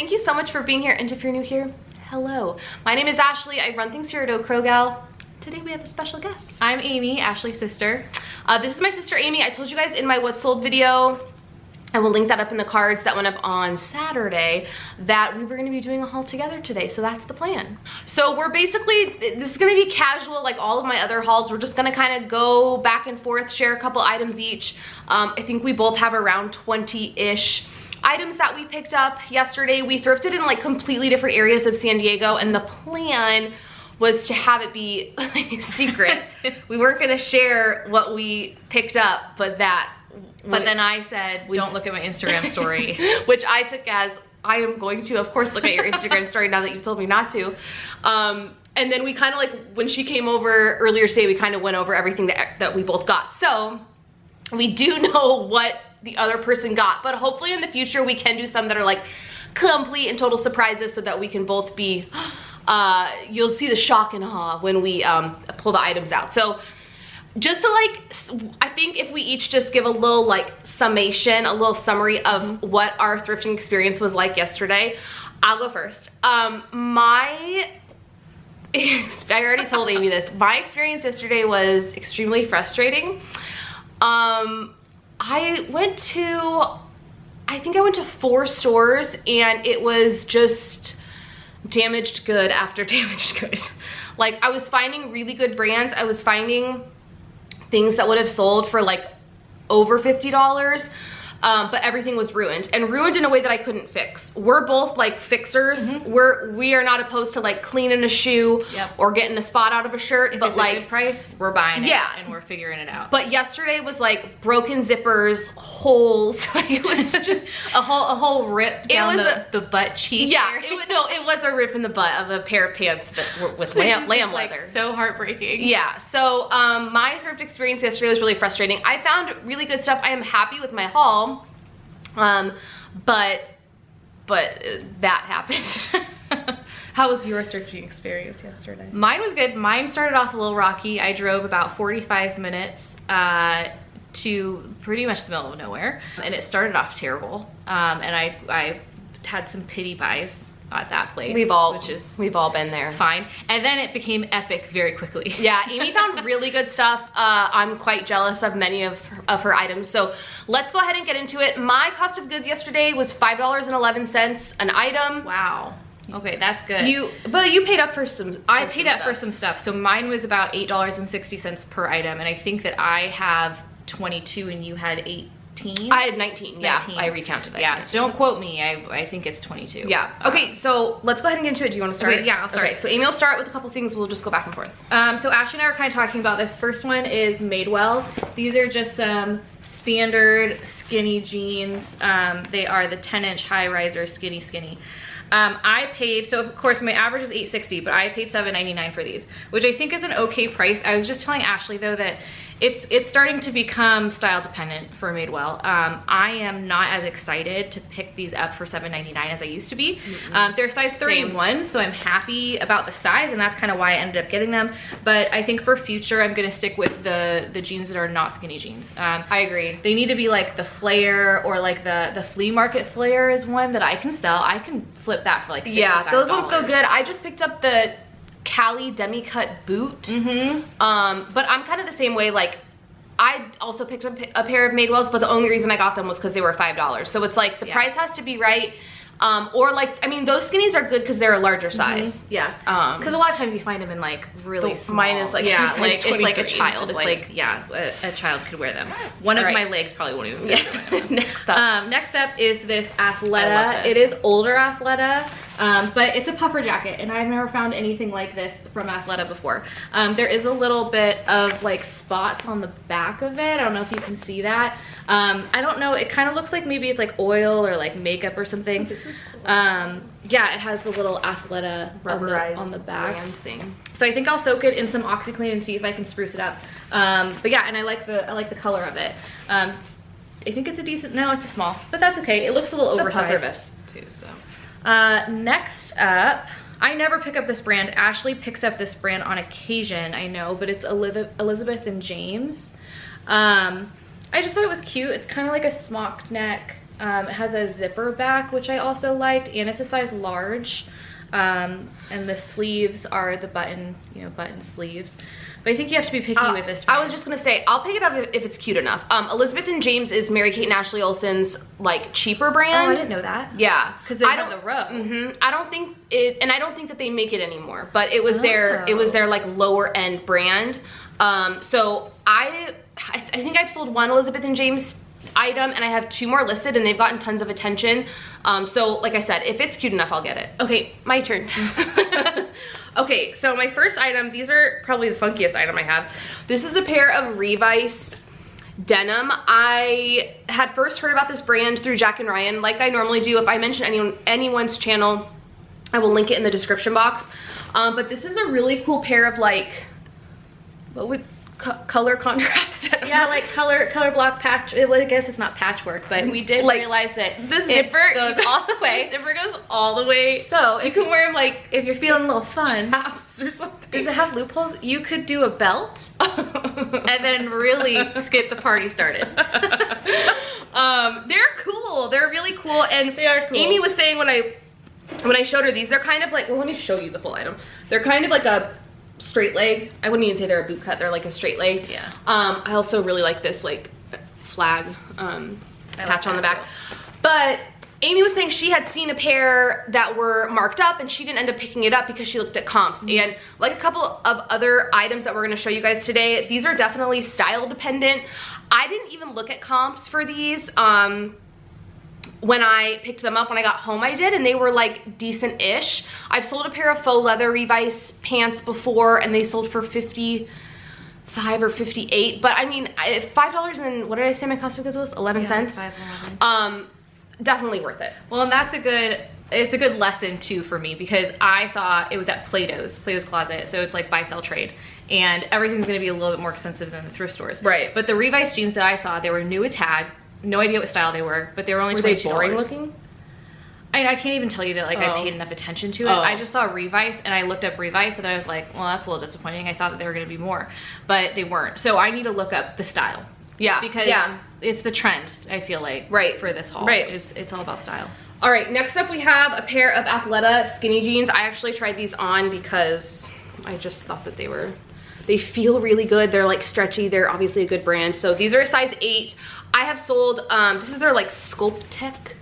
thank you so much for being here. And if you're new here, hello. My name is Ashley. I run things here at Eau Crow Gal. Today we have a special guest. I'm Amy, Ashley's sister. This is my sister Amy. I told you guys in my What Sold video, I will link that up in the cards that went up on Saturday, that we were gonna be doing a haul together today, so that's the plan. So we're basically, this is gonna be casual like all of my other hauls. We're just gonna kind of go back and forth, share a couple items each. I think we both have around 20-ish items that we picked up yesterday. We thrifted in like completely different areas of San Diego, and the plan was to have it be secret. We weren't gonna share what we picked up, but then I said, don't look at my Instagram story. Which I took as, I am going to, of course, look at your Instagram story now that you've told me not to. And then we kind of like, when she came over earlier today, we kind of went over everything that we both got. So we do know what the other person got, but hopefully in the future we can do some that are like complete and total surprises so that we can both be, you'll see the shock and awe when we pull the items out. So just to like, I think if we each just give a little like summation, a little summary of what our thrifting experience was like yesterday. I'll go first. I already told Amy this. My experience yesterday was extremely frustrating. I think I went to 4 stores and it was just damaged good after damaged good. Like I was finding really good brands. I was finding things that would have sold for like over $50, but everything was ruined, and ruined in a way that I couldn't fix. We're both like fixers. We are not opposed to like cleaning a shoe or getting a spot out of a shirt, but like a good price, we're buying it and we're figuring it out. But yesterday was like broken zippers, holes. It was just a whole rip down the butt cheek. Yeah, it was a rip in the butt of a pair of pants that were with lamb leather. Like, so heartbreaking. Yeah. So my thrift experience yesterday was really frustrating. I found really good stuff. I am happy with my haul. But that happened. How was your thrifting experience yesterday? Mine was good. Mine started off a little rocky. I drove about 45 minutes to pretty much the middle of nowhere, and it started off terrible. And I had some pity buys at that place. We've all been there. Fine. And then it became epic very quickly. Yeah, Amy found really good stuff. I'm quite jealous of many of her items. So let's go ahead and get into it. My cost of goods yesterday was $5.11 an item. Wow. Okay, that's good. But you paid up for some. I paid up for some stuff. So mine was about $8.60 per item, and I think that I have 22 and you had 18. I had 19. Yeah, I recounted that. Yeah, so don't quote me. I think it's 22. Yeah. Okay, so let's go ahead and get into it. Do you want to start? Okay, yeah, I'll start. Okay, so Amy will start with a couple things. We'll just go back and forth. So Ashley and I were kind of talking about this. First one is Madewell. These are just some standard skinny jeans. They are the 10-inch high riser skinny. I paid, so of course my average is $8.60, but I paid $7.99 for these, which I think is an okay price. I was just telling Ashley though that it's starting to become style dependent for Madewell. I am not as excited to pick these up for $7.99 as I used to be. They're size 31, so I'm happy about the size, and that's kind of why I ended up getting them. But I think for future, I'm gonna stick with the jeans that are not skinny jeans. I agree. They need to be like the flare, or like the flea market flare is one that I can sell. I can flip that for like $65. Yeah, those ones go good. I just picked up the Cali demi-cut boot. But I'm kind of the same way. Like I also picked up a pair of Madewells, but the only reason I got them was because they were $5. So it's like the price has to be right. Or like, I mean, those skinnies are good because they're a larger size. Yeah. Because a lot of times you find them in like really small. Mine is like, like it's like a child. It's like a child could wear them. One of my legs probably won't even fit. Next up. Next up is this Athleta. It is older Athleta. But it's a puffer jacket, and I've never found anything like this from Athleta before. There is a little bit of like spots on the back of it. I don't know if you can see that. I don't know, it kind of looks like maybe it's like oil or like makeup or something. This is cool. Yeah, it has the little Athleta rubberized on the back brand thing. So I think I'll soak it in some OxyClean and see if I can spruce it up. But yeah, and I like the color of it. I think it's a decent, no, it's a small, but that's okay. It looks a little oversized too, so. Next up, I never pick up this brand. Ashley picks up this brand on occasion, I know, but it's Elizabeth and James. I just thought it was cute. It's kind of like a smocked neck It has a zipper back, which I also liked, and it's a size large. And the sleeves are the button sleeves. But I think you have to be picky with this brand. I was just gonna say, I'll pick it up if it's cute enough. Elizabeth and James is Mary-Kate and Ashley Olsen's like cheaper brand. Oh, I didn't know that. Yeah, because they have the row. I don't think it, and I don't think that they make it anymore. But it was their like lower end brand. So I think I've sold one Elizabeth and James item, and I have 2 more listed, and they've gotten tons of attention. So like I said, if it's cute enough, I'll get it. Okay, my turn. Okay, so my first item, these are probably the funkiest item I have. This is a pair of Revice denim. I had first heard about this brand through Jack and Ryan, like I normally do. If I mention anyone's channel, I will link it in the description box. But this is a really cool pair of like, what would color contrast? Yeah, like color block patch. Well, I guess it's not patchwork, but we did like, realize that the zipper goes all the way. The zipper goes all the way. So you can wear them like if you're feeling a little fun. Chaps or something. Does it have loopholes? You could do a belt and then really get the party started. They're cool. They're really cool, and they are cool. Amy was saying when I showed her these, they're kind of like, well, let me show you the full item. They're kind of like a straight leg. I wouldn't even say they're a boot cut. They're like a straight leg. Yeah. I also really like this like flag patch on the back. Too. But Amy was saying she had seen a pair that were marked up, and she didn't end up picking it up because she looked at comps. And like a couple of other items that we're going to show you guys today, these are definitely style dependent. I didn't even look at comps for these. When I picked them up, when I got home I did, and they were like decent-ish. I've sold a pair of faux leather Revice pants before, and they sold for $55 or $58. But I mean, $5 and what did I say my cost of goods was? 11 cents. 5 and 11. Definitely worth it. Well, and it's a good lesson too for me, because I saw it was at Plato's Closet, so it's like buy, sell, trade, and everything's gonna be a little bit more expensive than the thrift stores. Right. But the Revice jeans that I saw, they were new at tag. No idea what style they were, but they were only $22. Were they boring looking? I can't even tell you that like I paid enough attention to it. I just saw Revice, and I looked up Revice, and I was like, well, that's a little disappointing. I thought that they were gonna be more, but they weren't. So I need to look up the style. Yeah, because it's the trend, I feel like, for this haul. Right. It's all about style. All right, next up we have a pair of Athleta skinny jeans. I actually tried these on because I just thought that they feel really good. They're like stretchy. They're obviously a good brand. So these are a size 8. I have sold, this is their like Sculpt Tech.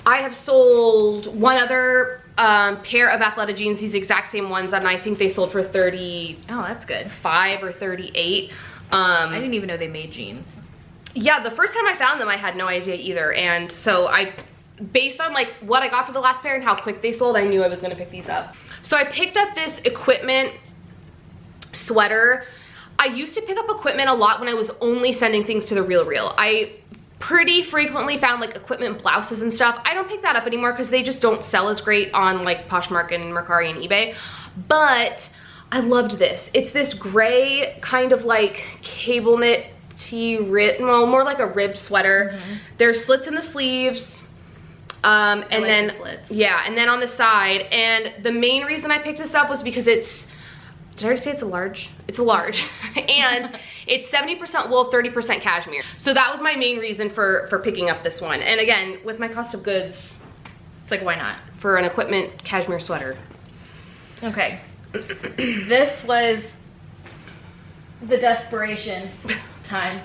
I have sold one other pair of Athleta jeans, these exact same ones, and I think they sold for 30. Oh, that's good. 5 or 38. I didn't even know they made jeans. Yeah, the first time I found them, I had no idea either. And so based on like what I got for the last pair and how quick they sold, I knew I was gonna pick these up. So I picked up this equipment sweater. I used to pick up equipment a lot when I was only sending things to the RealReal. I pretty frequently found like equipment blouses and stuff. I don't pick that up anymore because they just don't sell as great on like Poshmark and Mercari and eBay. But I loved this. It's this gray kind of like cable knit tee, well, more like a ribbed sweater. There's slits in the sleeves. And then the slits. Yeah, and then on the side. And the main reason I picked this up was because it's, did I already say it's a large? It's a large. And it's 70% wool, 30% cashmere. So that was my main reason for picking up this one. And again, with my cost of goods, it's like, why not? For an equipment cashmere sweater. Okay. This was the desperation time.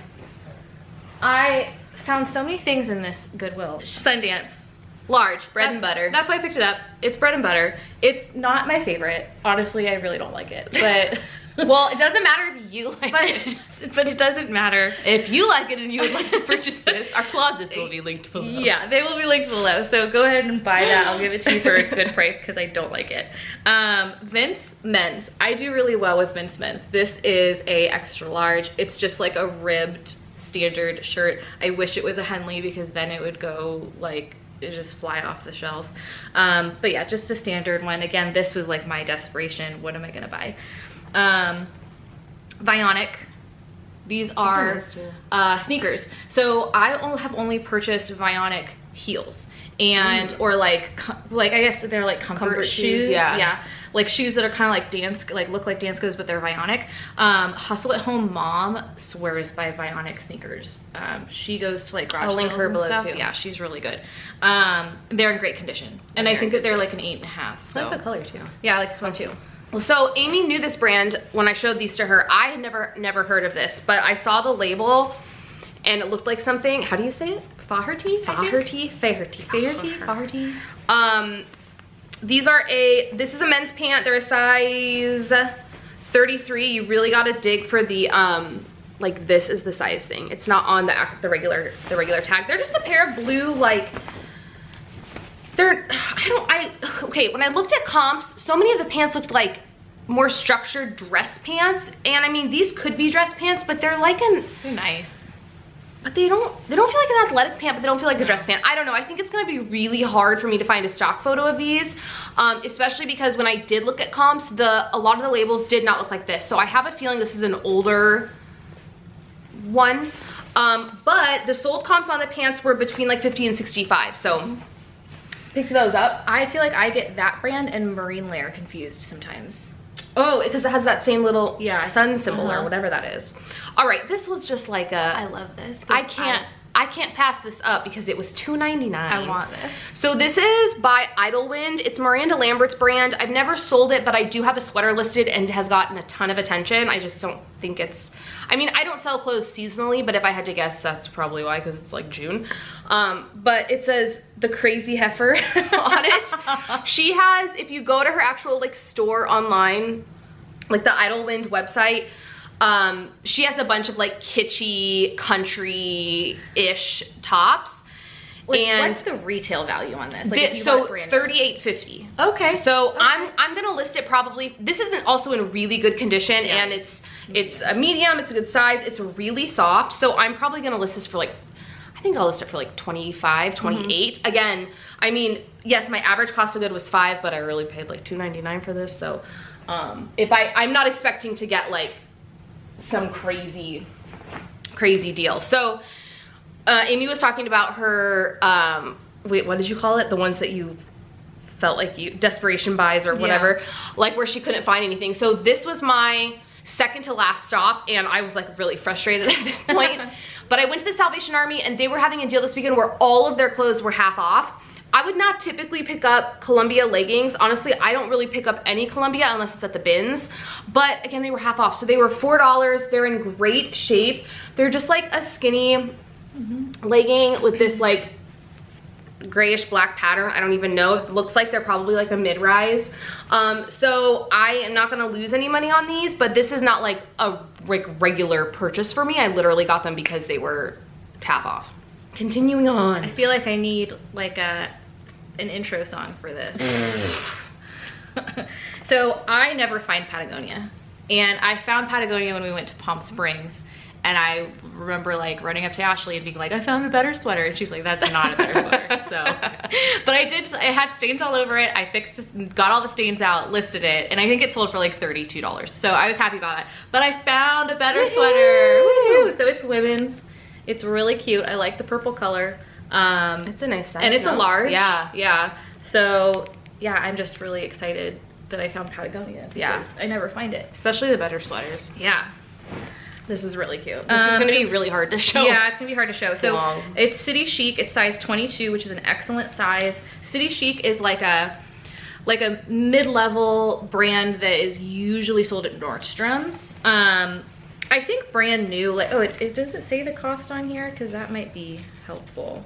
I found so many things in this Goodwill. Sundance. Large, bread and butter. That's why I picked it up. It's bread and butter. It's not my favorite. Honestly, I really don't like it. But well, it doesn't matter if you like it. But it doesn't matter. If you like it and you would like to purchase this, our closets will be linked below. Yeah, they will be linked below. So go ahead and buy that. I'll give it to you for a good price because I don't like it. Vince Men's. I do really well with Vince Men's. This is a extra large. It's just like a ribbed standard shirt. I wish it was a Henley because then it would go like, it just fly off the shelf. But yeah, just a standard one. Again, this was like my desperation. What am I gonna buy? Vionic. These are sneakers. So I have only purchased Vionic heels. And or like I guess they're like comfort shoes. Yeah, like shoes that are kind of like dance, like look like Danskos, but they're Vionic. Hustle at Home mom swears by Vionic sneakers. She goes to like garage sales and stuff. Too. Yeah, she's really good. They're in great condition, and I think that they're like an 8.5. So I like the color too. Yeah, I like this one too. So Amy knew this brand when I showed these to her. I had never heard of this, but I saw the label and it looked like something. How do you say it? Faherty. This is a men's pant. They're a size 33. You really gotta dig for the like this is the size thing. It's not on the regular tag. They're just a pair of blue, like okay, when I looked at comps, so many of the pants looked like more structured dress pants, and I mean these could be dress pants, but they're like they're nice. But they don't feel like an athletic pant, but they don't feel like a dress pant. I don't know. I think it's gonna be really hard for me to find a stock photo of these, especially because when I did look at comps, a lot of the labels did not look like this. So I have a feeling this is an older one. But the sold comps on the pants were between like 50 and 65. So picked those up. I feel like I get that brand and Marine Layer confused sometimes. Oh, because it has that same little sun symbol or whatever that is. All right, this was just like I love this. I can't pass this up because it was $2.99. I want this. So this is by Idlewind. It's Miranda Lambert's brand. I've never sold it, but I do have a sweater listed and it has gotten a ton of attention. I just don't think it's, I mean, I don't sell clothes seasonally, but if I had to guess, that's probably why, because it's like June. But it says the Crazy Heifer on it. She has, if you go to her actual like store online, like the Idlewind website, she has a bunch of like kitschy country-ish tops. Like, and what's the retail value on this? Like, so $38.50. Okay. So okay. I'm gonna list it probably. This isn't also in really good condition, and it's a medium. It's a good size. It's really soft. So I'm probably gonna list this for like, I think I'll list it for like 25, 28. Again, I mean, yes, my average cost of good was $5, but I really paid like $2.99 for this. So if I'm not expecting to get like some crazy deal. So Amy was talking about her wait, what did you call it, the ones that you felt like you desperation buys or whatever, like where she couldn't find anything. So this was my second to last stop, and I was like really frustrated at this point. But I went to the Salvation Army and they were having a deal this weekend where all of their clothes were half off. I would not typically pick up Columbia leggings. Honestly, I don't really pick up any Columbia unless it's at the bins. But again, they were half off. So they were $4. They're in great shape. They're just like a skinny legging with this like grayish black pattern. I don't even know. It looks like they're probably like a mid-rise. So I am not gonna lose any money on these, but this is not like a regular purchase for me. I literally got them because they were half off. Continuing on. I feel like I need like an intro song for this. So I never find Patagonia, and I found Patagonia when we went to Palm Springs, and I remember like running up to Ashley and being like, I found a better sweater, and she's like, that's not a better sweater. So but it had stains all over it. I fixed this, got all the stains out, listed it, and I think it sold for like $32. So I was happy about it, but I found a better sweater. Woo! So it's women's. It's really cute. I like the purple color. It's a nice size. And it's a large. Yeah. So yeah, I'm just really excited that I found Patagonia because I never find it. Especially the better sweaters. Yeah. This is really cute. This is gonna be really hard to show. Yeah, it's gonna be hard to show. So it's City Chic. It's size 22, which is an excellent size. City Chic is like a mid-level brand that is usually sold at Nordstrom's. I think brand new, like, oh, it doesn't say the cost on here, because that might be helpful.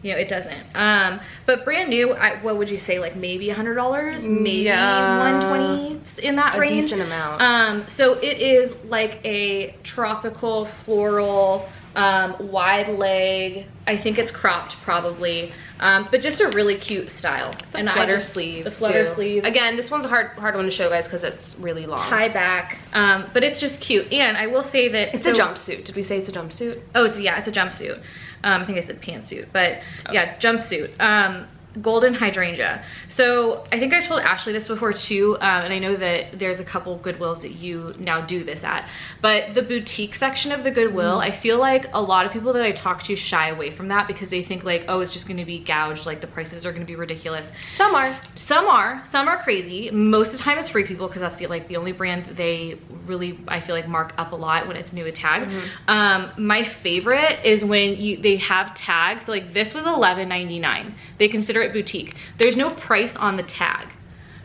You know, it doesn't. But brand new, what would you say, like maybe $100, maybe $120 in that range? A decent amount. So it is like a tropical floral wide leg. I think it's cropped probably, but just a really cute style. And flutter sleeves. The flutter sleeves. Again, this one's a hard one to show, guys, because it's really long. Tie back, but it's just cute. And I will say that it's a jumpsuit. Did we say it's a jumpsuit? Oh, it's a jumpsuit. I think I said pantsuit, but yeah, jumpsuit. golden hydrangea. So I think I told Ashley this before too, and I know that there's a couple Goodwills that you now do this at, but the boutique section of the Goodwill, I feel like a lot of people that I talk to shy away from that because they think like, oh, it's just going to be gouged, like the prices are going to be ridiculous. Some are crazy. Most of the time it's Free People because that's the only brand that they really, I feel like, mark up a lot when it's new at tag. My favorite is when they have tags. So like this was $11.99. They consider it boutique. There's no price on the tag.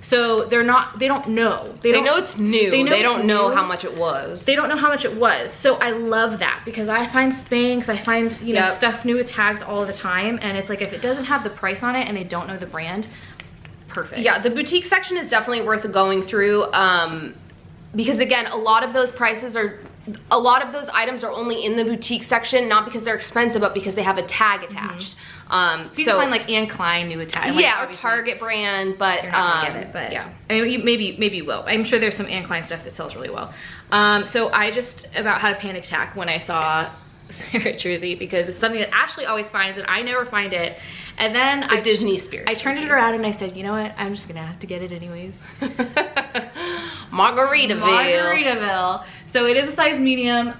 So they don't know. They know it's new. They don't know how much it was. They don't know how much it was. So I love that because I find Spanx, I find, you know, stuff new with tags all the time. And it's like, if it doesn't have the price on it and they don't know the brand, perfect. Yeah, the boutique section is definitely worth going through. Because again, a lot of those items are only in the boutique section, not because they're expensive, but because they have a tag attached. So you can find like Anne Klein new tag. Yeah, or Target brand, but you're not gonna get it, but yeah. I mean, maybe you will. I'm sure there's some Anne Klein stuff that sells really well. So I just about had a panic attack when I saw Spirit Jersey because it's something that Ashley always finds and I never find it. And then Disney Spirit. I turned it around and I said, you know what? I'm just gonna have to get it anyways. Margaritaville. So it is a size medium.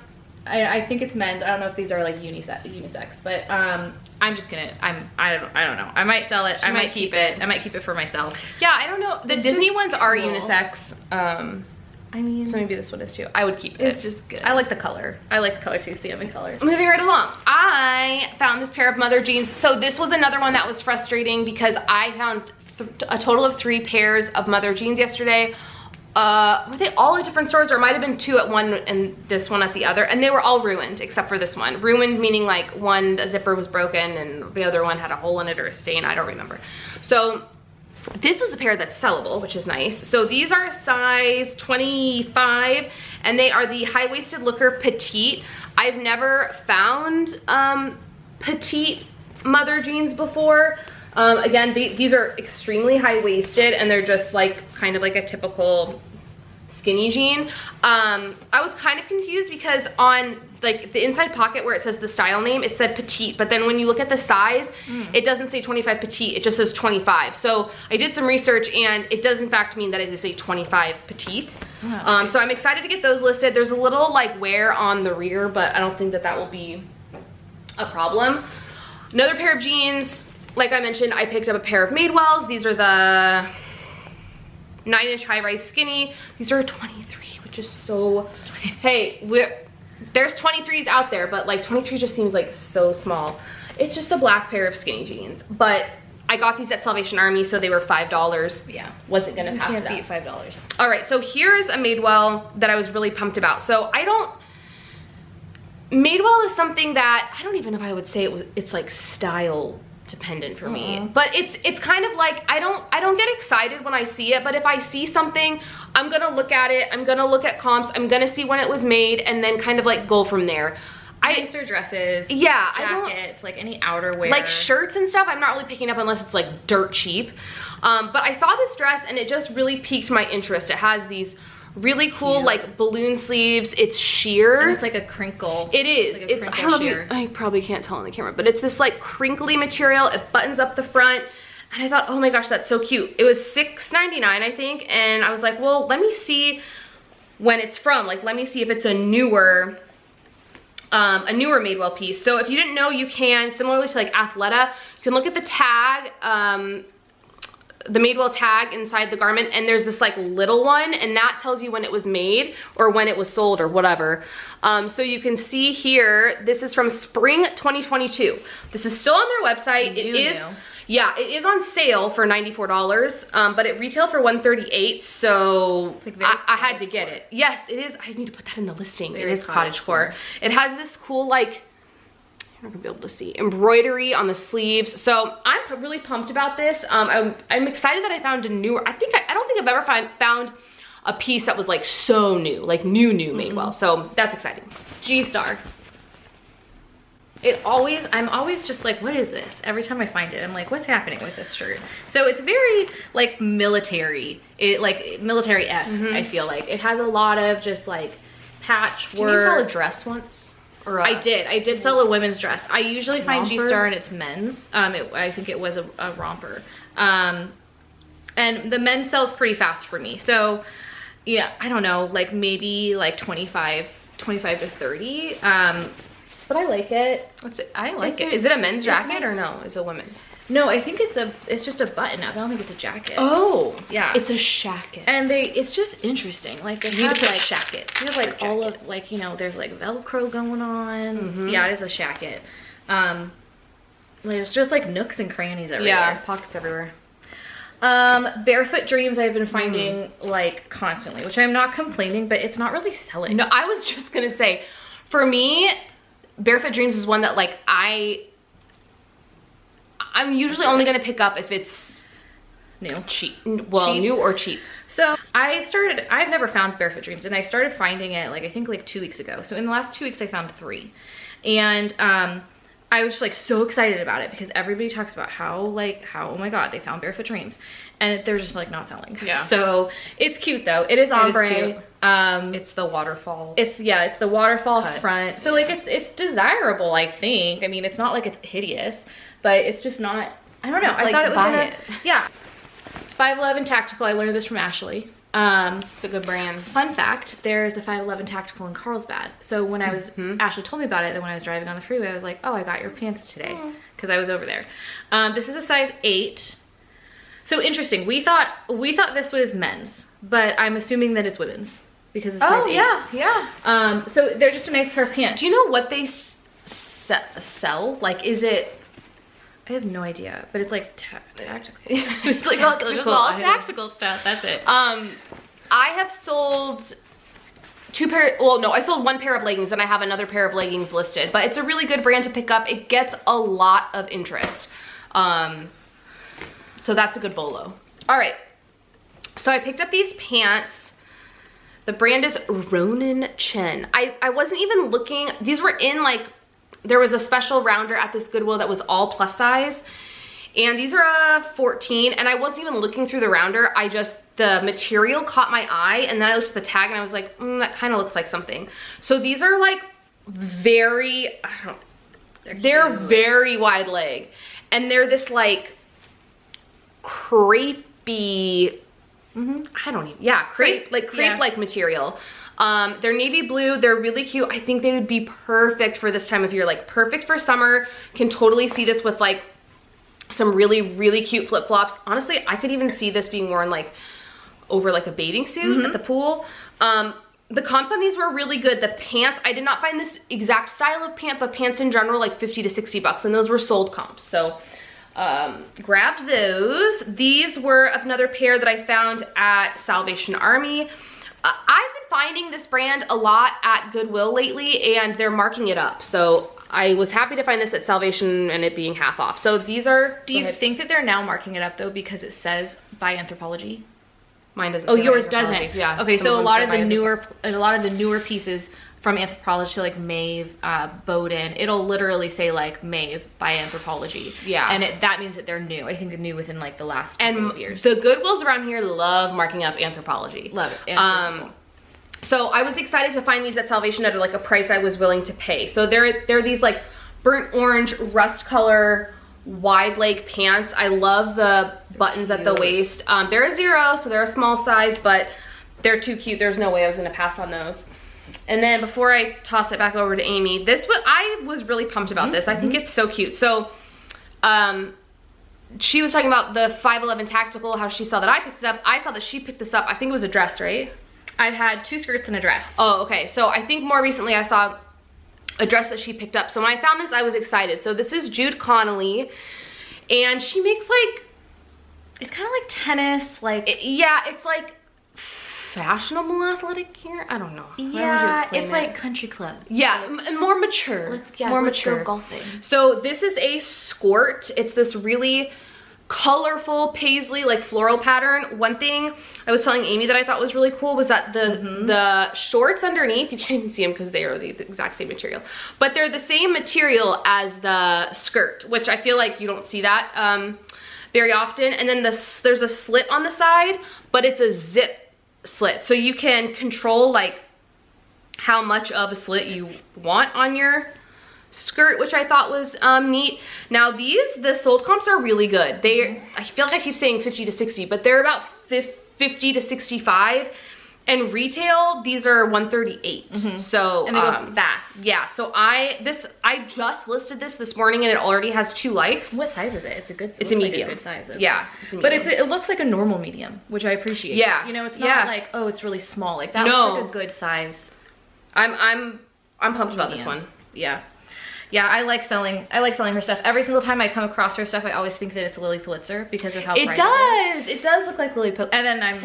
I think it's men's. I don't know if these are like unisex, but I'm just gonna, I don't know. I might sell it. I might keep it. I might keep it for myself. Yeah, I don't know. The Disney ones are unisex. I mean, so maybe this one is too. I would keep it. It's just good. I like the color. I like the color too. See, I'm in color. Moving right along. I found this pair of mother jeans. So this was another one that was frustrating because I found a total of 3 pairs of mother jeans yesterday. Were they all at different stores, or it might have been 2 at one and this one at the other, and they were all ruined except for this one. Ruined meaning like one, the zipper was broken and the other one had a hole in it or a stain, I don't remember. So this was a pair that's sellable, which is nice. So these are size 25 and they are the high-waisted looker petite. I've never found petite mother jeans before. Again, these are extremely high-waisted and they're just like kind of like a typical skinny jean. I was kind of confused because on like the inside pocket where it says the style name, it said petite, but then when you look at the size, it doesn't say 25 petite, it just says 25. So I did some research and it does in fact mean that it is a 25 petite. Oh, okay. So I'm excited to get those listed. There's a little like wear on the rear, but I don't think that will be a problem. Another pair of jeans, like I mentioned, I picked up a pair of Madewells. These are the 9-inch high-rise skinny. These are a 23, which is so, hey, there's 23s out there, but like 23 just seems like so small. It's just a black pair of skinny jeans, but I got these at Salvation Army, so they were $5. Yeah. Wasn't gonna pass it up. You can't beat $5. All right, so here's a Madewell that I was really pumped about. So Madewell is something that, I don't even know if I would say it's like style dependent for me, but it's kind of like I don't get excited when I see it, but if I see something, I'm gonna look at it, I'm gonna look at comps, I'm gonna see when it was made, and then kind of like go from there. Nicer dresses, yeah, jackets, like any outerwear, like shirts and stuff, I'm not really picking up unless it's like dirt cheap. But I saw this dress and it just really piqued my interest. It has these really cool like balloon sleeves. It's sheer. And it's like a crinkle. It is. Like I don't know if I probably can't tell on the camera, but it's this like crinkly material. It buttons up the front. And I thought, oh my gosh, that's so cute. It was $6.99, I think. And I was like, well, let me see when it's from. Like, let me see if it's a newer Madewell piece. So if you didn't know, you can, similarly to like Athleta, you can look at the tag, the Madewell tag inside the garment, and there's this like little one, and that tells you when it was made or when it was sold or whatever. So you can see here, this is from spring 2022. This is still on their website. Yeah, it is on sale for $94, but it retailed for $138, so like I had to get it. Yes, it is. I need to put that in the listing. It is cottagecore. It has this cool like, you're not gonna be able to see, embroidery on the sleeves. So I'm really pumped about this. I'm excited that I found a newer, I don't think I've ever found a piece that was like so new, like new Madewell. So that's exciting. G-Star. I'm always just like, what is this? Every time I find it, I'm like, what's happening with this shirt? So it's very like military, like military-esque, I feel like. It has a lot of just like patchwork. Did you sell a dress once? Or I did sell a women's dress. I usually find romper? G-Star and it's men's. I think it was a romper. And the men's sells pretty fast for me. So yeah, I don't know, like maybe like 25 to 30. But I like it. I like it. Is it a men's jacket or no? Is it women's? No, I think it's just a button up. I don't think it's a jacket. Oh, yeah. It's a shacket. And it's just interesting. Like they have like shacket. They have like all of like, you know, there's like Velcro going on. Yeah, it is a shacket. There's just like nooks and crannies everywhere. Yeah, pockets everywhere. Barefoot Dreams I've been finding like constantly, which I'm not complaining, but it's not really selling. No, I was just gonna say, for me, Barefoot Dreams is one that like I'm usually only gonna pick up if it's new. Cheap. Well, cheap. New or cheap. So I've never found Barefoot Dreams, and I started finding it like I think like 2 weeks ago. So in the last 2 weeks I found 3. And I was just like so excited about it because everybody talks about how oh my god, they found Barefoot Dreams, and they're just like not selling. Yeah. So it's cute though. It is ombre. It is cute. It's the waterfall. It's the waterfall cut. Front. So like it's desirable, I think. I mean, it's not like it's hideous, but it's just not. I don't know. I thought it was yeah. 511 Tactical. I learned this from Ashley. It's a good brand. Fun fact, there's the 511 Tactical in Carlsbad. So when I was, Ashley told me about it, then when I was driving on the freeway, I was like, oh, I got your pants today, because I was over there. This is a size 8. So interesting. We thought this was men's, but I'm assuming that it's women's, because it's size 8. yeah. So they're just a nice pair of pants. Do you know what they sell? Like, is it... I have no idea, but it's like tactical. It's like all tactical stuff. That's it. I have sold 2 pair. Well, no, I sold 1 pair of leggings, and I have another pair of leggings listed. But it's a really good brand to pick up. It gets a lot of interest. So that's a good bolo. All right. So I picked up these pants. The brand is Ronin Chin. I wasn't even looking. These were in like. There was a special rounder at this Goodwill that was all plus size, and these are a 14, and I wasn't even looking through the rounder. The material caught my eye, and then I looked at the tag and I was like, that kind of looks like something. So these are like very, they're very wide leg, and they're this like crepey, crepe-like material. They're navy blue. They're really cute. I think they would be perfect for this time of year, like perfect for summer. Can totally see this with like some really, really cute flip-flops. Honestly, I could even see this being worn like over like a bathing suit at the pool. The comps on these were really good. The pants, I did not find this exact style of pant, but pants in general, like 50 to 60 bucks, and those were sold comps. So grabbed those. These were another pair that I found at Salvation Army. I've been finding this brand a lot at Goodwill lately, and they're marking it up. So I was happy to find this at Salvation and it being half off. So these are... Do you think that they're now marking it up though because it says by Anthropologie? Mine doesn't. Oh, yours doesn't. Yeah. Okay, so a lot of the newer pieces from Anthropologie, like Maeve, Bowden, it'll literally say like Maeve by Anthropologie. Yeah. And that means that they're new. I think they're new within like the last couple of years. The Goodwills around here love marking up Anthropologie. Love it. So I was excited to find these at Salvation at like a price I was willing to pay. So they're these like burnt orange, rust color, wide leg pants. I love the buttons at the waist. They're a 0, so they're a small size, but they're too cute. There's no way I was gonna pass on those. And then before I toss it back over to Amy, I was really pumped about this. I think it's so cute. So she was talking about the 511 Tactical, how she saw that I picked it up. I saw that she picked this up. I think it was a dress, right? I've had 2 skirts and a dress. Oh, okay. So I think more recently I saw a dress that she picked up. So when I found this, I was excited. So this is Jude Connolly, and she makes like, it's kind of like tennis, like... it's like fashionable athletic gear. I don't know. Yeah, it's like country club. Yeah, more mature. Let's go golfing. So this is a skirt. It's this really colorful paisley like floral pattern. One thing I was telling Amy that I thought was really cool was that the shorts underneath, you can't even see them because they are the exact same material, but they're the same material as the skirt, which I feel like you don't see that very often. And then there's a slit on the side, but it's a zip slit, so you can control like how much of a slit you want on your skirt, which I thought was neat. Now the sold comps are really good. I feel like I keep saying 50 to 60, but they're about 50 to 65. And retail, these are 138. So and they go fast. Yeah. So I just listed this morning, and it already has 2 likes. What size is it? It's a good. It's a medium. Like a good size. Okay. Yeah. It's a but medium. it looks like a normal medium, which I appreciate. Yeah. You know, it's not like, oh, it's really small. Like that looks like a good size. I'm pumped about this one. Yeah. Yeah, I like selling her stuff. Every single time I come across her stuff, I always think that it's a Lily Pulitzer because of how bright it is. It does look like Lily Pulitzer. And then I'm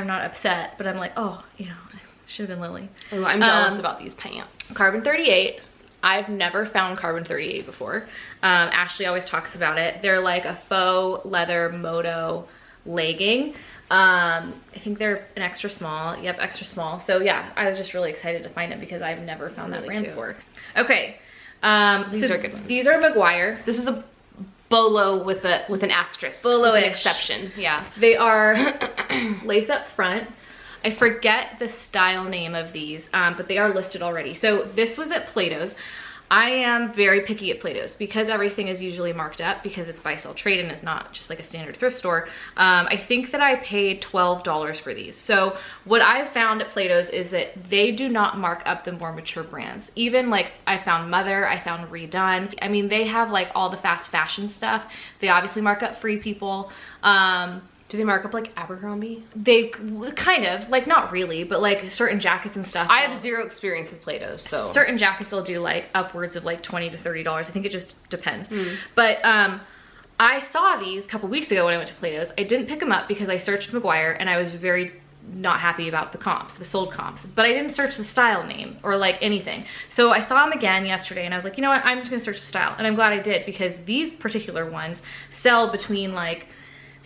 not upset, but I'm like, oh, you know, I should have been Lily. Ooh, I'm jealous about these pants. Carbon 38. I've never found Carbon 38 before. Ashley always talks about it. They're like a faux leather moto legging. I think they're an extra small. Yep, extra small. So yeah, I was just really excited to find it because I've never found that brand before. Okay. These are good ones. These are Madewell. This is a Bolo with an asterisk. Bolo-ish. An exception. Yeah. They are lace up front. I forget the style name of these, but they are listed already. So this was at Plato's. I am very picky at Plato's because everything is usually marked up because it's buy, sell, trade, and it's not just like a standard thrift store. I think that I paid $12 for these. So what I've found at Plato's is that they do not mark up the more mature brands. Even like I found Mother, I found Redone. I mean, they have like all the fast fashion stuff. They obviously mark up Free People. Do they mark up like Abercrombie? They kind of, like not really, but like certain jackets and stuff. I have zero experience with Plato's, so. Certain jackets they'll do like upwards of like $20 to $30. I think it just depends. But I saw these a couple weeks ago when I went to Plato's. I didn't pick them up because I searched Madewell and I was very not happy about the comps, the sold comps, but I didn't search the style name or like anything. So I saw them again yesterday and I was like, you know what, I'm just gonna search the style. And I'm glad I did because these particular ones sell between like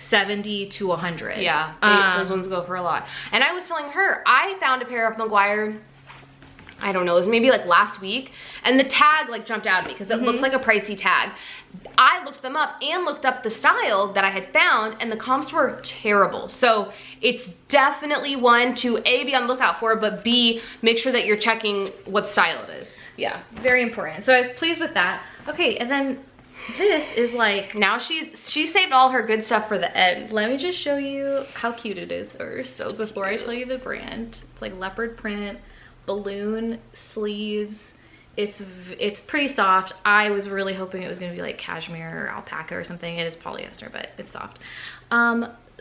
70 to 100. Yeah, those ones go for a lot. And I was telling her, I found a pair of Madewell, I don't know, it was maybe like last week, and the tag like jumped out at me because it looks like a pricey tag. I looked them up and looked up the style that I had found, and the comps were terrible. So it's definitely one to A, be on the lookout for, but B, make sure that you're checking what style it is. Yeah, very important. So I was pleased with that. Okay, and then this is like, now she saved all her good stuff for the end. Let me just show you how cute it is first. So before I tell you the brand, it's like leopard print, balloon sleeves. It's pretty soft. I was really hoping it was gonna be like cashmere or alpaca or something. It is polyester, but it's soft.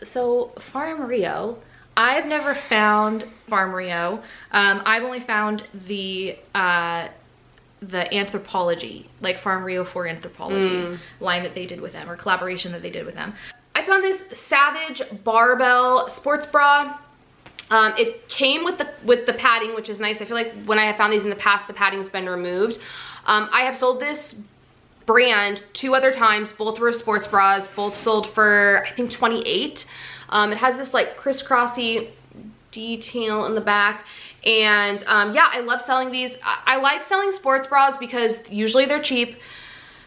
So Farm Rio, I've never found Farm Rio. I've only found the Anthropology, like Farm Rio for Anthropology line that they did with them, or collaboration that they did with them. I found this Savage Barbell sports bra. It came with the padding, which is nice. I feel like when I have found these in the past, the padding's been removed. I have sold this brand 2 other times. Both were sports bras. Both sold for, I think, $28. It has this like crisscrossy detail in the back. And yeah, I love selling these. I like selling sports bras because usually they're cheap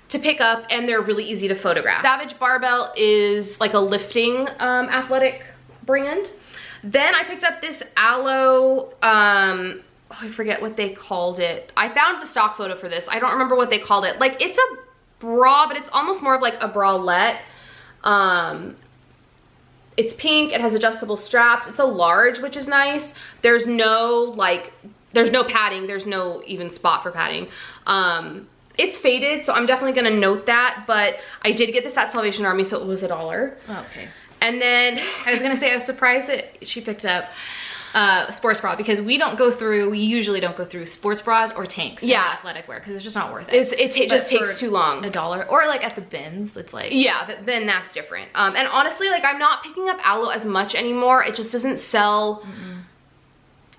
to pick up and they're really easy to photograph. Savage Barbell is like a lifting athletic brand. Then I picked up this Aloe, I forget what they called it. I found the stock photo for this. I don't remember what they called it. Like, it's a bra, but it's almost more of like a bralette. It's pink, it has adjustable straps. It's a large, which is nice. There's no padding. There's no even spot for padding. It's faded, so I'm definitely gonna note that, but I did get this at Salvation Army, so it was $1. Oh, okay. And then I was gonna say, I was surprised that she picked up a sports bra because we usually don't go through sports bras or tanks. Yeah. Athletic wear, because it's just not worth it. It just takes too long. $1, or like at the bins, it's like. Yeah, then that's different. And honestly, like, I'm not picking up Aloe as much anymore. It just doesn't sell.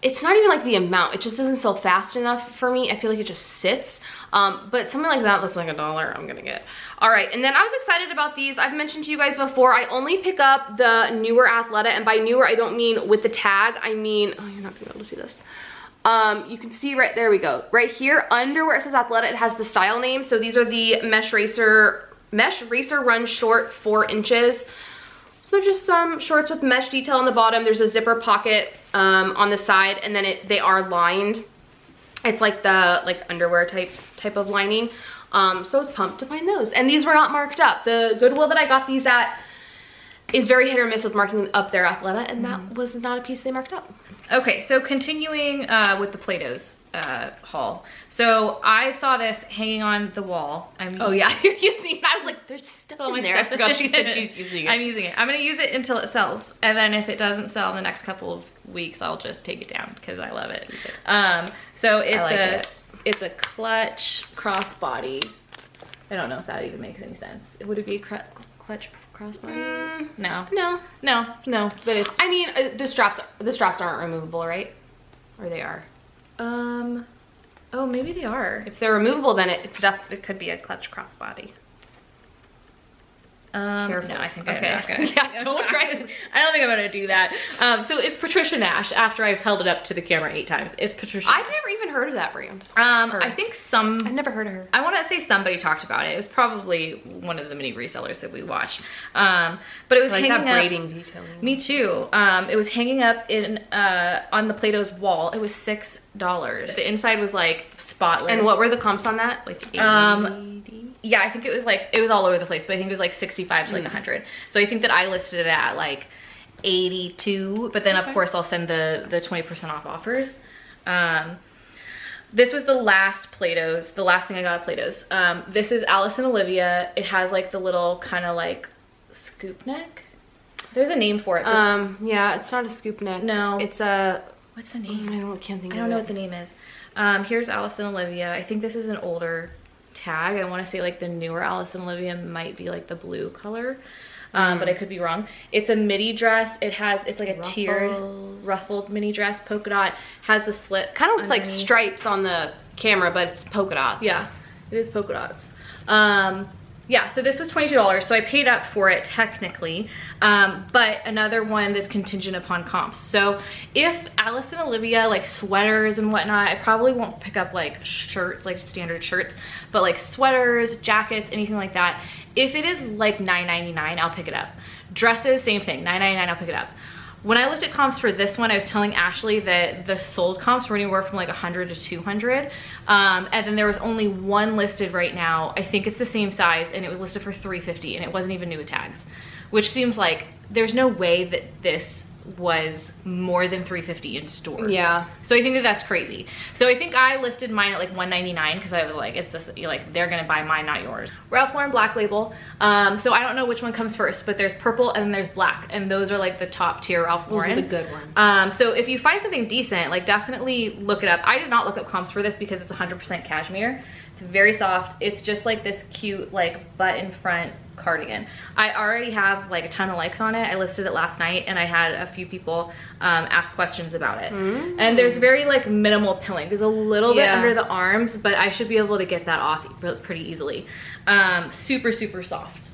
It's not even like the amount. It just doesn't sell fast enough for me. I feel like it just sits. But something like that's like $1 I'm gonna get. All right, and then I was excited about these. I've mentioned to you guys before, I only pick up the newer Athleta, and by newer, I don't mean with the tag. I mean, oh, you're not gonna be able to see this. You can see right, there we go. Right here, under where it says Athleta, it has the style name. So these are the Mesh Racer Run Short 4 inches. So So they're just some shorts with mesh detail on the bottom. There's a zipper pocket on the side, and then they are lined. It's like the underwear type of lining. So I was pumped to find those. And these were not marked up. The Goodwill that I got these at is very hit or miss with marking up their Athleta, and that was not a piece they marked up. Okay, so continuing with the Play-Dohs haul. So I saw this hanging on the wall. Oh yeah, you're using it. I was like, there's stuff in there. I forgot she said she's using it. I'm using it. I'm gonna use it until it sells. And then if it doesn't sell in the next couple of weeks, I'll just take it down because I love it. So it's a clutch crossbody. I don't know if that even makes any sense. Would it be a clutch crossbody? No, but it's, I mean, the straps aren't removable, right? Or they are? Oh, maybe they are. If they're removable, then it could be a clutch crossbody. Careful. No, I think I'm not gonna. Yeah, don't try to. I don't think I'm gonna do that. So it's Patricia Nash. After I've held it up to the camera 8 times, it's Patricia. I've never even heard of that brand. I think I've never heard of her. I want to say somebody talked about it. It was probably one of the mini resellers that we watched. But it was like hanging that braiding detailing. Me too. It was hanging up in on the Play-Doh's wall. It was $6. The inside was like spotless. And what were the comps on that? Like 80? Yeah, I think it was all over the place, but I think it was like 65 to like 100. So I think that I listed it at like 82, but then of course I'll send the 20% off offers. This was the last Play-Dohs, the last thing I got at Play-Dohs. This is Alice and Olivia. It has like the little kind of like scoop neck. There's a name for it. Yeah, it's not a scoop neck. No. It's a, what's the name? I don't know what the name is. Here's Alice and Olivia. I think this is an older tag. I want to say like the newer Alice and Olivia might be like the blue color, but I could be wrong. It's a midi dress. It's like a tiered ruffled mini dress, polka dot, has the slit. Kind of looks like stripes on the camera, but it's polka dots. Yeah, it is polka dots. Yeah, so this was $22, so I paid up for it technically, but another one that's contingent upon comps. So if Alice and Olivia like sweaters and whatnot, I probably won't pick up like shirts, like standard shirts, but like sweaters, jackets, anything like that. If it is like $9.99, I'll pick it up. Dresses, same thing, $9.99, I'll pick it up. When I looked at comps for this one, I was telling Ashley that the sold comps were anywhere from like 100 to 200. And then there was only one listed right now. I think it's the same size, and it was listed for $350, and it wasn't even new with tags, which seems like there's no way that this was more than $350 in store. Yeah. So I think that that's crazy. So I think I listed mine at like $199 because I was like, it's just like, they're gonna buy mine, not yours. Ralph Lauren Black Label. So I don't know which one comes first, but there's purple and then there's black, and those are like the top tier Ralph Lauren. Those are the good ones. So if you find something decent, like definitely look it up. I did not look up comps for this because it's 100% cashmere. It's very soft. It's just like this cute like button front cardigan. I already have like a ton of likes on it. I listed it last night, and I had a few people ask questions about it. And there's very like minimal pilling. There's a little bit under the arms, but I should be able to get that off pretty easily. Super, super soft.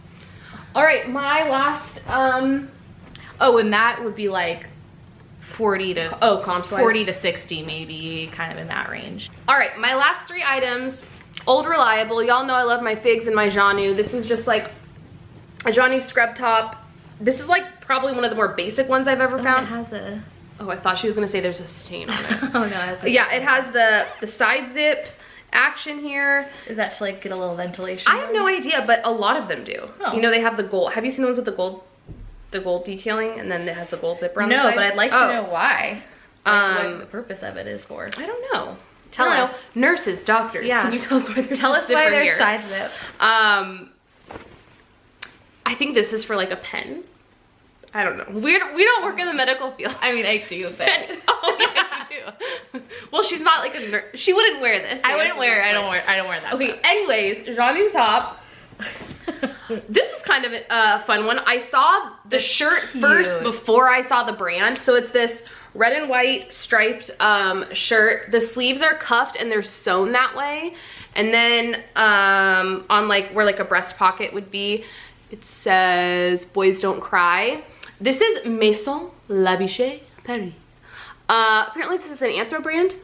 All right, my last, oh, and that would be like 40 to, comps 40 to 60 maybe, kind of in that range. All right, my last 3 items, old reliable. Y'all know I love my figs and my Janu. This is just like a Janu scrub top. This is like probably one of the more basic ones I've ever found. It has a, oh, I thought she was gonna say there's a stain on it. oh no, it has a, yeah, it has the side zip action here. Is that to like get a little ventilation? I have no idea, but a lot of them do. Oh. You know, they have the gold. Have you seen the ones with the gold detailing, and then it has the gold zipper on the side? No, but I'd like to know why. What the purpose of it is for. I don't know. Tell us. Nurses, doctors. Yeah. Can you tell us why there's Tell a us zipper why there's here? side zips. I think this is for like a pen. I don't know. We don't work in the medical field. I mean, I do, but oh yeah, you do. Well, she's not like a nurse. She wouldn't wear this. I wouldn't wear. I don't wear that. Okay. Stuff. Anyways, Janu top. This was kind of a fun one. I saw the shirt first before I saw the brand. So it's this red and white striped shirt. The sleeves are cuffed and they're sewn that way. And then on like where like a breast pocket would be, it says "Boys Don't Cry." This is Maison Labiche Paris. Apparently this is an Anthro brand.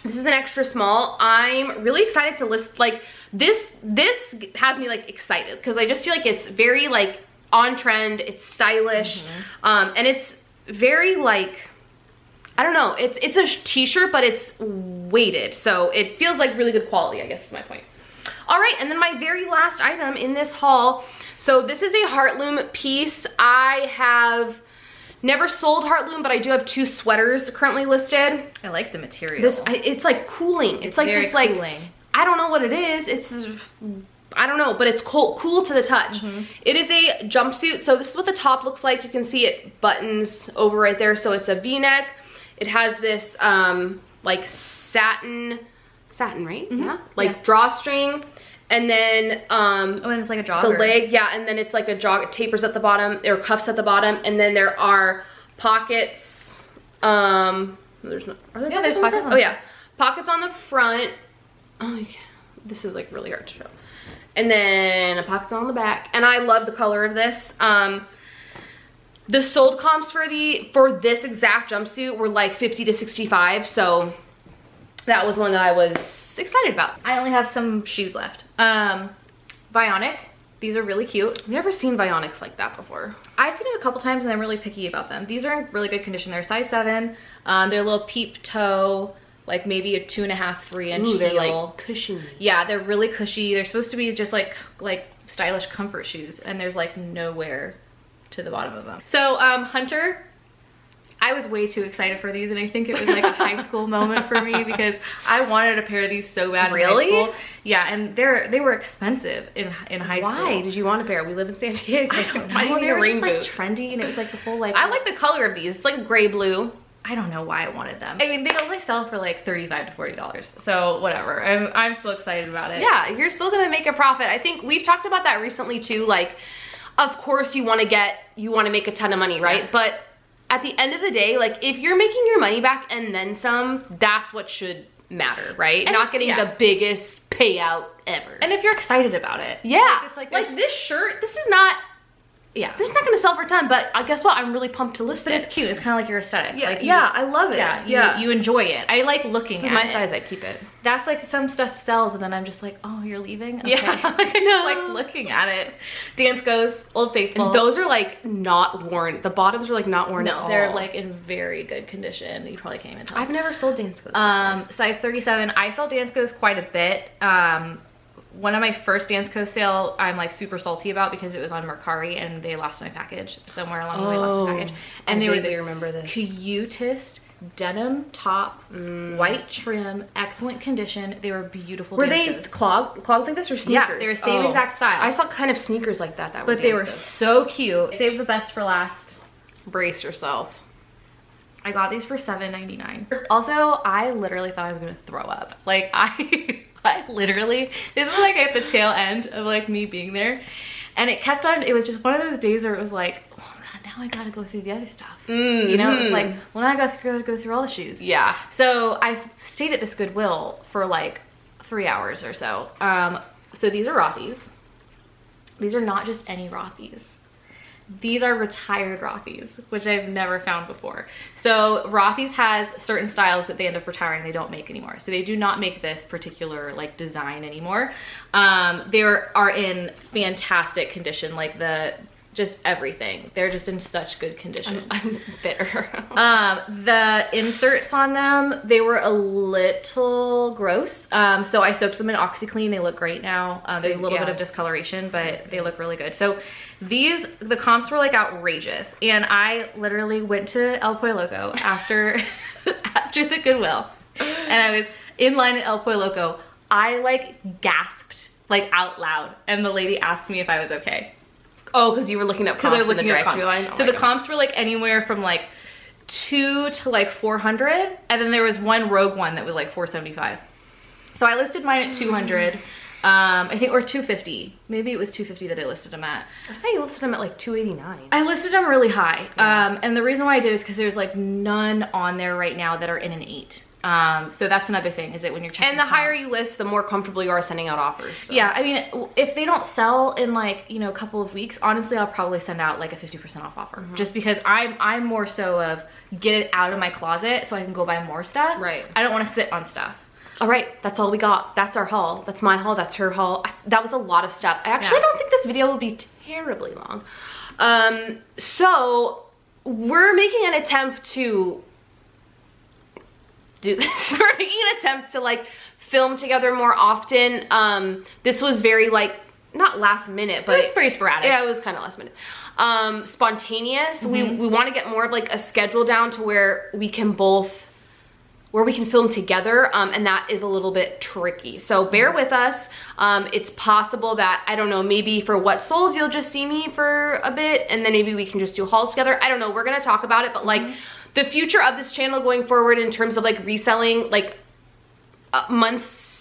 This is an extra small. I'm really excited to list, like, this has me like excited because I just feel like it's very like on trend, it's stylish, and it's very like, I don't know, it's a t-shirt, but it's weighted, so it feels like really good quality, I guess is my point. All right, and then my very last item in this haul. So this is a Heartloom piece. I have never sold Heartloom, but I do have 2 sweaters currently listed. I like the material. It's like cooling. It's like this cooling. like, I don't know what it is. It's, I don't know, but it's cool to the touch. It is a jumpsuit. So this is what the top looks like. You can see it buttons over right there. So it's a V-neck. It has this like satin, right? Yeah. Like drawstring. And then and it's like a jogger. The leg, yeah, and then it's like a jog, it tapers at the bottom. There are cuffs at the bottom, and then there are pockets. There's no, are there there's pockets on oh yeah, pockets on the front. Oh yeah, this is like really hard to show. And then pockets on the back. And I love the color of this. The sold comps for this exact jumpsuit were like 50 to 65, so that was one that I was excited about. I only have some shoes left. Bionic. These are really cute. I've never seen Bionics like that before. I've seen them a couple times and I'm really picky about them. These are in really good condition. They're size 7. They're a little peep toe, like maybe a 2.5, 3 inch heel. They're like cushiony. Yeah, they're really cushy. They're supposed to be just like stylish comfort shoes, and there's like nowhere to the bottom of them. So Hunter, I was way too excited for these, and I think it was like a high school moment for me because I wanted a pair of these so bad in high school. Yeah, and they were expensive in high school. Why did you want a pair? We live in San Diego. I don't know. They were just like trendy, and it was like the whole like. I like the color of these. It's like gray blue. I don't know why I wanted them. I mean, they only sell for like $35 to $40, so whatever. I'm still excited about it. Yeah, you're still gonna make a profit. I think we've talked about that recently too. Like, of course you want to make a ton of money, right? Yeah. But at the end of the day, like if you're making your money back and then some, that's what should matter, right? And not getting the biggest payout ever. And if you're excited about it. Yeah. Like, it's like this shirt, this is not gonna sell for a ton, but guess what? I'm really pumped to list it. It's cute. It's kind of like your aesthetic. Yeah, like I love it. Yeah, you enjoy it. I like looking at it. my size, I'd keep it. That's like some stuff sells, and then I'm just like, oh, you're leaving? Okay. Yeah, I just like looking at it. Dance Goes, Old Faithful. And those are like not worn. The bottoms are like not worn at all. They're like in very good condition. You probably can't even tell. I've never sold Dance Goes. Size 37. I sell Dance Goes quite a bit. One of my first Dance Co sale I'm like super salty about because it was on Mercari and they lost my package somewhere along the way. Lost my package, and they were the remember this cutest denim top, white trim, excellent condition. They were beautiful. Were they clogs like this or sneakers? Yeah, they were same exact style. I saw kind of sneakers like that. But they were so cute. Save the best for last. Brace yourself. I got these for $7.99. Also, I literally thought I was gonna throw up. Like I literally, this was like at the tail end of like me being there, and it kept on, it was just one of those days where it was like, oh god, now I gotta go through the other stuff. You know, it was like, well, now I gotta go through all the shoes. Yeah. So I stayed at this Goodwill for like 3 hours or so. So these are Rothys. These are not just any Rothys. These are retired Rothys, which I've never found before. So Rothys has certain styles that they end up retiring, they don't make anymore. So they do not make this particular like design anymore. They are in fantastic condition, like just everything. They're just in such good condition. I'm bitter. The inserts on them, they were a little gross. So I soaked them in OxyClean. They look great now. There's a little bit of discoloration, but they look really good. So the comps were like outrageous. And I literally went to El Pollo Loco after the Goodwill. And I was in line at El Pollo Loco. I like gasped like out loud. And the lady asked me if I was okay. Oh, because you were looking up comps in the drive-thru line? So the comps were like anywhere from like 2 to like 400, and then there was one rogue one that was like 475. So I listed mine at 200, I think, or 250. Maybe it was 250 that I listed them at. I thought you listed them at like 289. I listed them really high, and the reason why I did is because there's like none on there right now that are in an 8. So that's another thing, is that when you're checking and the higher you list, the more comfortable you are sending out offers. So. Yeah, I mean, if they don't sell in like, you know, a couple of weeks, honestly, I'll probably send out like a 50% off offer, just because I'm more so of get it out of my closet so I can go buy more stuff. Right. I don't want to sit on stuff. All right, that's all we got. That's our haul. That's my haul. That's her haul. That was a lot of stuff. I actually don't think this video will be terribly long. So we're making an attempt to do this. We're making an attempt to like film together more often. This was very like, not last minute, but it was pretty sporadic. Yeah, it was kind of last minute. Spontaneous. We want to get more of like a schedule down to where we can film together, and that is a little bit tricky. So bear with us. It's possible that, I don't know, maybe for what sold you'll just see me for a bit, and then maybe we can just do hauls together. I don't know, we're gonna talk about it, but like the future of this channel going forward in terms of like reselling, like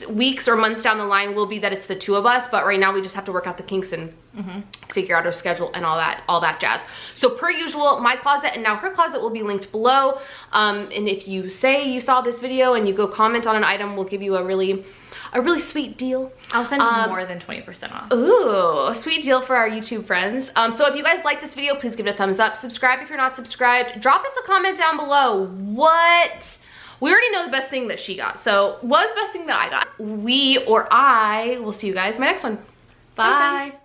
weeks or months down the line will be that it's the two of us, but right now we just have to work out the kinks and figure out our schedule and all that jazz. So per usual, my closet and now her closet will be linked below. And if you say you saw this video and you go comment on an item, we'll give you a really sweet deal. I'll send you more than 20% off. Ooh, a sweet deal for our YouTube friends. So if you guys like this video, please give it a thumbs up. Subscribe if you're not subscribed. Drop us a comment down below. We already know the best thing that she got. So what was the best thing that I got? I will see you guys in my next one. Bye. Bye.